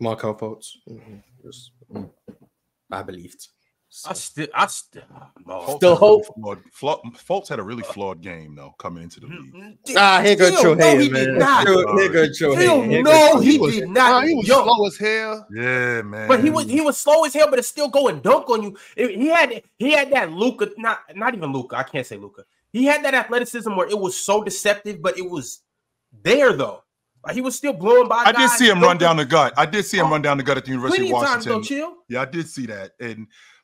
Markelle Fultz. I believed. I still hope. Fultz had a really flawed game though coming into the league. Here go Chill Hayden, man. Here go Chill Hayden. No, he did not. He was slow as hell. Yeah, man. But he was slow as hell, but it's still going dunk on you. He had that Luka, not even Luka. I can't say Luka. He had that athleticism where it was so deceptive, but it was there though. Like he was still blowing by. I did see him run down the gut. I did see him run down the gut at the University of Washington. Times, though, Chill. Yeah, I did see that.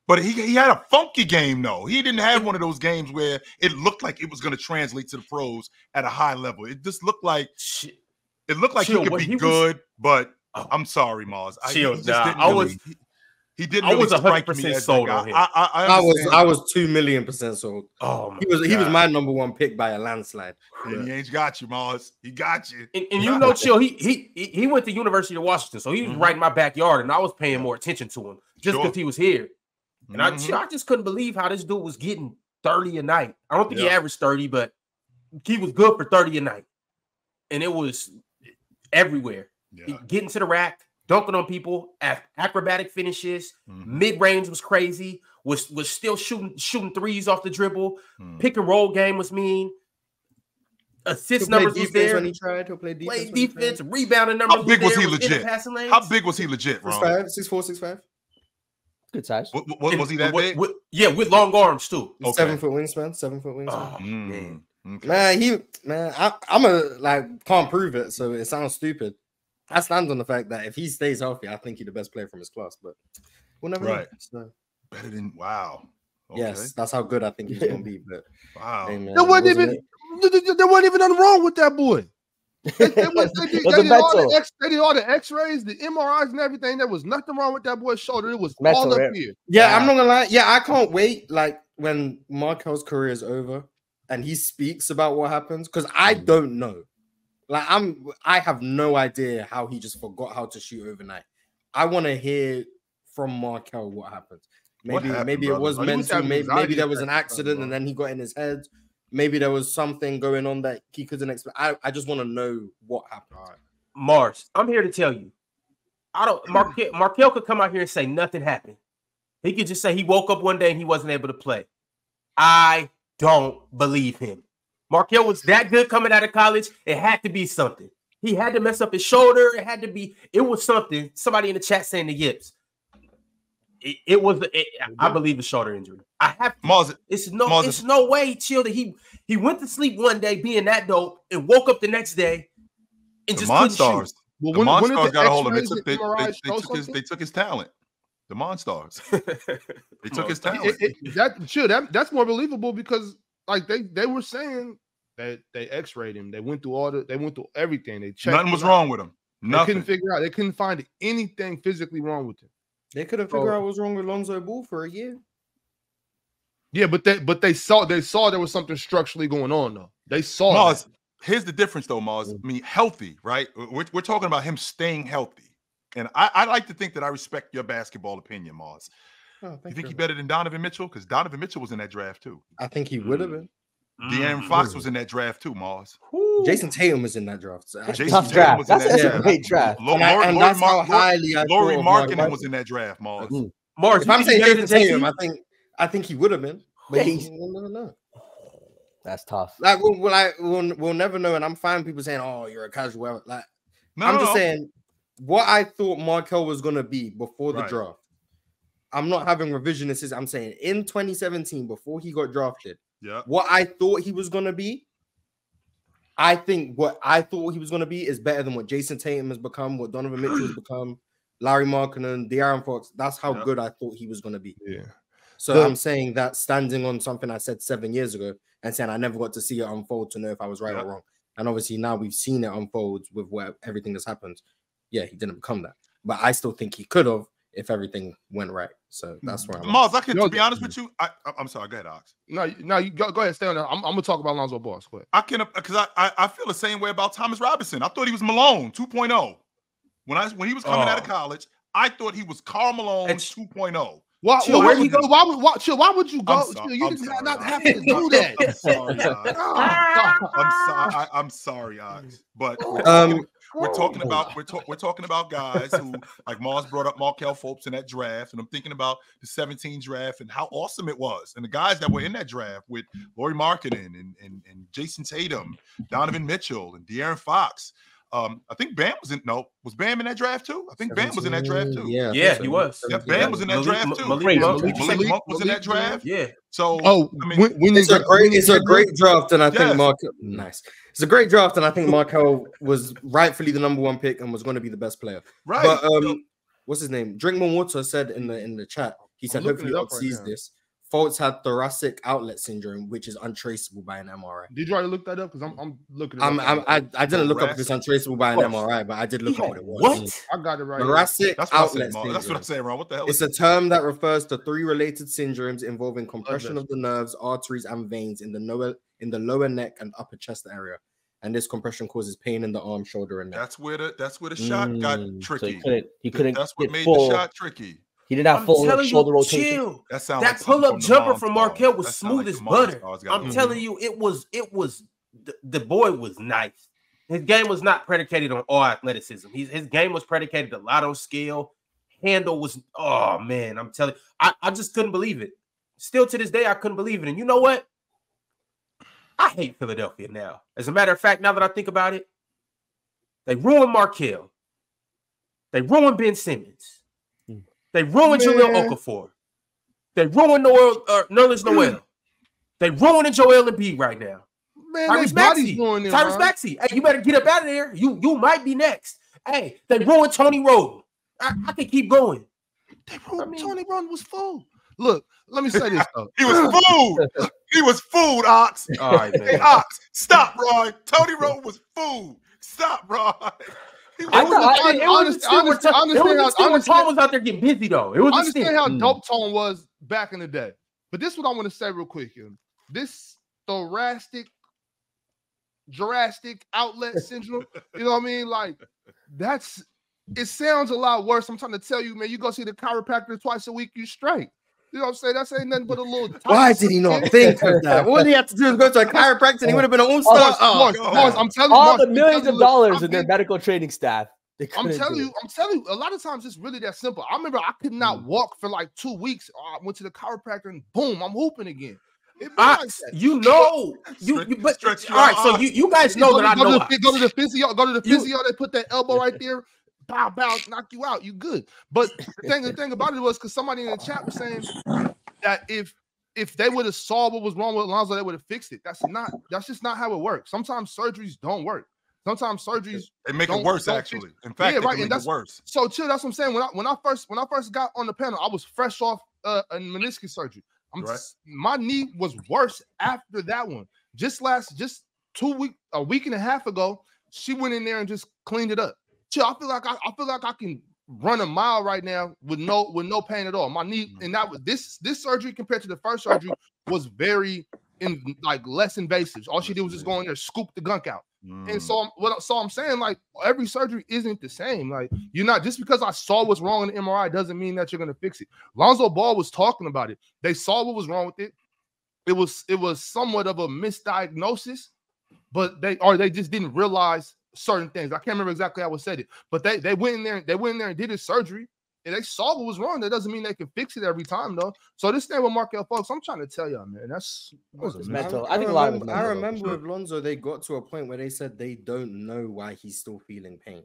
But he had a funky game though. He didn't have one of those games where it looked like it was going to translate to the pros at a high level. It just looked like he could be good, but I'm sorry, Mars. He didn't. I was 100% sold on him. I was 2,000,000% sold. Oh, my he was my #1 pick by a landslide. And he ain't got you, Mars. He got you. And you know, Chill. He went to University of Washington, so he was right in my backyard, and I was paying more attention to him just because he was here. And I just couldn't believe how this dude was getting 30 a night. I don't think he averaged 30, but he was good for 30 a night, and it was everywhere. Yeah. Getting to the rack, dunking on people, acrobatic finishes, mid-range was crazy, was still shooting threes off the dribble, pick and roll game was mean, assist numbers was there. When he tried to play defense, rebounding numbers. How big was he legit? How big was he legit, Ron? 6'4", 6'5". Good size. Was he that big? With long arms too. Okay. 7 foot wingspan. 7 foot wingspan. Oh, man. Okay. I'm can't prove it, so it sounds stupid. I stand on the fact that if he stays healthy, I think he's the best player from his class. But we'll never know. So. Better than Okay. Yes, that's how good I think he's gonna be. But wow, hey, man, there wasn't even nothing wrong with that boy. They did all the X-rays, the MRIs, and everything. There was nothing wrong with that boy's shoulder. It was all up here. Yeah, I'm not gonna lie. Yeah, I can't wait. Like when Markelle's career is over and he speaks about what happens, because I don't know. Like I have no idea how he just forgot how to shoot overnight. I want to hear from Markelle what happened. Maybe it was mental. Maybe there was an accident and then he got in his head. Maybe there was something going on that he couldn't expect. I just want to know what happened. Right. Mars, I'm here to tell you. Markelle could come out here and say nothing happened. He could just say he woke up one day and he wasn't able to play. I don't believe him. Markelle was that good coming out of college. It had to be something. He had to mess up his shoulder. It was something. Somebody in the chat saying the yips. I believe a shoulder injury. I have to. Mars, it's no way, Chill, that he went to sleep one day being that dope and woke up the next day and just couldn't shoot. Well, the Monstars got a hold of him. They took his talent. The Monstars. They took his talent. That's more believable because like they were saying that they X-rayed him. They went through everything. They checked. Nothing was wrong with him. Nothing. They couldn't figure out. They couldn't find anything physically wrong with him. They couldn't figure out what was wrong with Lonzo Ball for a year. Yeah, but they saw there was something structurally going on though. They saw Mars. Here's the difference though, Mars. I mean, healthy, right? We're talking about him staying healthy. And I like to think that I respect your basketball opinion, Mars. You think he's better than Donovan Mitchell? Because Donovan Mitchell was in that draft too. I think he would have been. De'Aaron Fox was in that draft too, Mars. Jason Tatum was in that draft. Tough draft. That's a great draft. Laurie Markkanen was in that draft, Mars. Mars, if I'm saying Jason Tatum, I think he would have been. But we'll never know. That's tough. Like we'll never know. And I'm fine people saying, "Oh, you're a casual." Like I'm just saying what I thought Markelle was gonna be before the draft. I'm not having revisionist. I'm saying in 2017, before he got drafted, what I thought he was gonna be. I think what I thought he was gonna be is better than what Jason Tatum has become, what Donovan Mitchell has become, Larry Markkanen, De'Aaron Fox. That's how good I thought he was gonna be. Yeah. So I'm saying that standing on something I said 7 years ago and saying I never got to see it unfold to know if I was right or wrong. And obviously now we've seen it unfold with everything that's happened. Yeah, he didn't become that. But I still think he could have if everything went right. So that's where I'm Mars, to be honest with you, I'm sorry, go ahead, Ox. No, you go ahead, stay on that. I'm gonna talk about Lonzo Ball. Go ahead. I can because I feel the same way about Thomas Robinson. I thought he was Malone 2.0. When he was coming out of college, I thought he was Karl Malone 2.0. Why would you go? You did not have to do that. I'm sorry, Ox. But we're talking about guys who, like Mars brought up Markelle Fultz in that draft, and I'm thinking about the 17 draft and how awesome it was, and the guys that were in that draft with Lauri Markkanen and Jason Tatum, Donovan Mitchell, and De'Aaron Fox. I think Bam was Bam in that draft too? I think Bam was in that draft too. Yeah, he was. Yeah, Bam was in that draft too. Malik Monk was in that draft. Yeah. So I mean, it's a great draft, and I think it's a great draft, and I think Markelle was rightfully the #1 pick and was going to be the best player. Right. But what's his name? Drink More Water said in the chat. He said hopefully God sees this. Fultz had thoracic outlet syndrome, which is untraceable by an MRI. Did you already look that up? Because I'm looking. I didn't look up if it's untraceable by an MRI, but I did look up what it was. What? I got it right. Thoracic outlet syndrome. That's what I'm saying, Ron. What the hell? It's a term that refers to 3 related syndromes involving compression of the nerves, arteries, and veins in the lower neck and upper chest area. And this compression causes pain in the arm, shoulder, and neck. That's where the shot got tricky. So he couldn't. That's what made the shot tricky. He did not full shoulder rotation. Chill. That pull-up jumper from Markelle was smooth as butter. I'm telling you, it was. The boy was nice. His game was not predicated on all athleticism. His game was predicated a lot on skill. Handle was. Oh man, I'm telling you, I just couldn't believe it. Still to this day, I couldn't believe it. And you know what? I hate Philadelphia now. As a matter of fact, now that I think about it, they ruined Markelle. They ruined Ben Simmons. They ruined Jahlil Okafor. They ruined Nerlens Noel. They ruined Joel Embiid right now. Man, Tyrese Maxey. Hey, you better get up out of there. You might be next. Hey, they ruined Tony Roden. I can keep going. Tony Roden was full. Look, let me say this though. He was fooled. He was fooled, Ox. All right, man. Hey, Ox, stop, Roy. Tony Roden was fooled. Stop, Roy. Tom was out there getting busy though. It was. I understand how dope Tone was back in the day, but this is what I want to say real quick. This thoracic, Jurassic outlet syndrome. You know what I mean? Like it sounds a lot worse. I'm trying to tell you, man. You go see the chiropractor twice a week, you straight. You know what I'm saying? That's ain't nothing but a little. Why did he not think of that? What did he have to do is go to a chiropractor and he would have been an all-star? I'm telling you, all the millions of dollars in their medical training staff. I'm telling you, a lot of times it's really that simple. I remember I could not walk for like 2 weeks. I went to the chiropractor and boom, I'm hooping again. Like you know, but all right. So you guys know that I know. Go to the physio. Go to the physio. They put that elbow right there. Bow, knock you out. You good. But the thing about it was because somebody in the chat was saying that if they would have saw what was wrong with Alonzo, they would have fixed it. That's just not how it works. Sometimes surgeries don't work. Sometimes surgeries they make it worse. Actually, in fact, right, and that's worse. So chill. That's what I'm saying. When I first got on the panel, I was fresh off a meniscus surgery. My knee was worse after that one. A week and a half ago, she went in there and just cleaned it up. Chill. I feel like I can run a mile right now with no pain at all. My knee, and that was this surgery compared to the first surgery was very less invasive. All she did was just go in there, scoop the gunk out. And so I'm saying, like, every surgery isn't the same. Like, you're not, just because I saw what's wrong in the MRI doesn't mean that you're gonna fix it. Lonzo Ball was talking about it. They saw what was wrong with it. It was somewhat of a misdiagnosis, but they just didn't realize certain things. I can't remember exactly how I said it, but they went in there and did his surgery, and they saw what was wrong. That doesn't mean they can fix it every time, though. So this thing with Markelle Fultz, I'm trying to tell y'all, man, that's mental. I think a lot of I remember with Lonzo, they got to a point where they said they don't know why he's still feeling pain.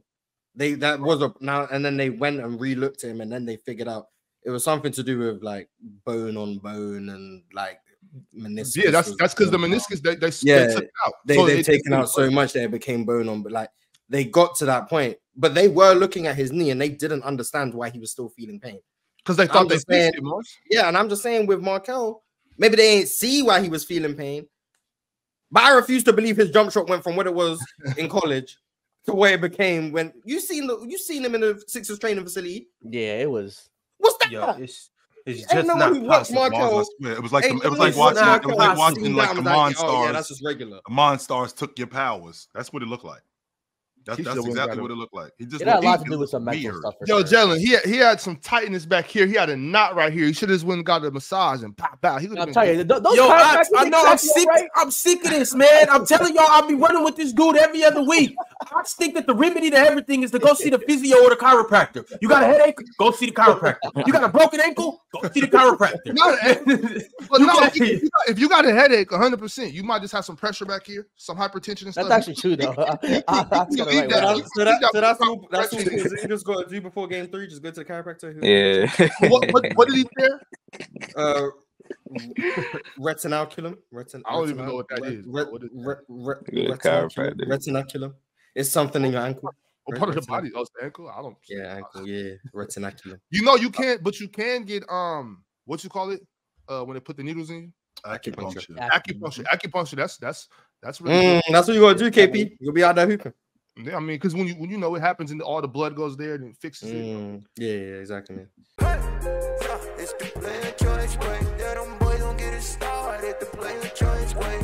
And then they went and re-looked at him, and then they figured out it was something to do with like bone on bone and like meniscus. Yeah, that's because the meniscus they took it out. They've taken out so much that it became bone on, but like they got to that point. But they were looking at his knee and they didn't understand why he was still feeling pain. Because they thought they fixed it, Mars. Yeah, and I'm just saying with Markelle, maybe they ain't see why he was feeling pain. But I refuse to believe his jump shot went from what it was in college to where it became when you seen him in the Sixers training facility. Yeah, it was. What's that? Yo, it's just not possible. It was like watching like the Monstars. Yeah, that's just regular. The Monstars took your powers. That's what it looked like. That's exactly what it looked like. He just it had a lot to do with some mental stuff. Yo, Jalen, he had some tightness back here. He had a knot right here. He should have just went and got a massage and pop out. I'm telling you, those I know I'm sick. Right? I'm sick of this, man. I'm telling y'all, I'll be running with this dude every other week. I just think that the remedy to everything is to go see the physio or the chiropractor. You got a headache? Go see the chiropractor. You got a broken ankle? Go see the chiropractor. If you got a headache, 100%, you might just have some pressure back here, some hypertension and stuff. That's actually true, though. That's what you just go do before game 3. Just go to the chiropractor. Yeah. What did he say? Retinaculum. I don't even know what that is. Retinaculum. It's something in your ankle. Part of the body. Oh, it's the ankle. I don't. Yeah, ankle. Yeah, retinaculum. You know, you can't, but you can get what you call it when they put the needles in you. Acupuncture. That's really good. That's what you gonna do, KP. You'll be out there hooping. Yeah, I mean, because when you know what happens and all the blood goes there and it fixes it. Yeah, exactly, man. It's the player choice way. That them boys don't get it started. The player choice way.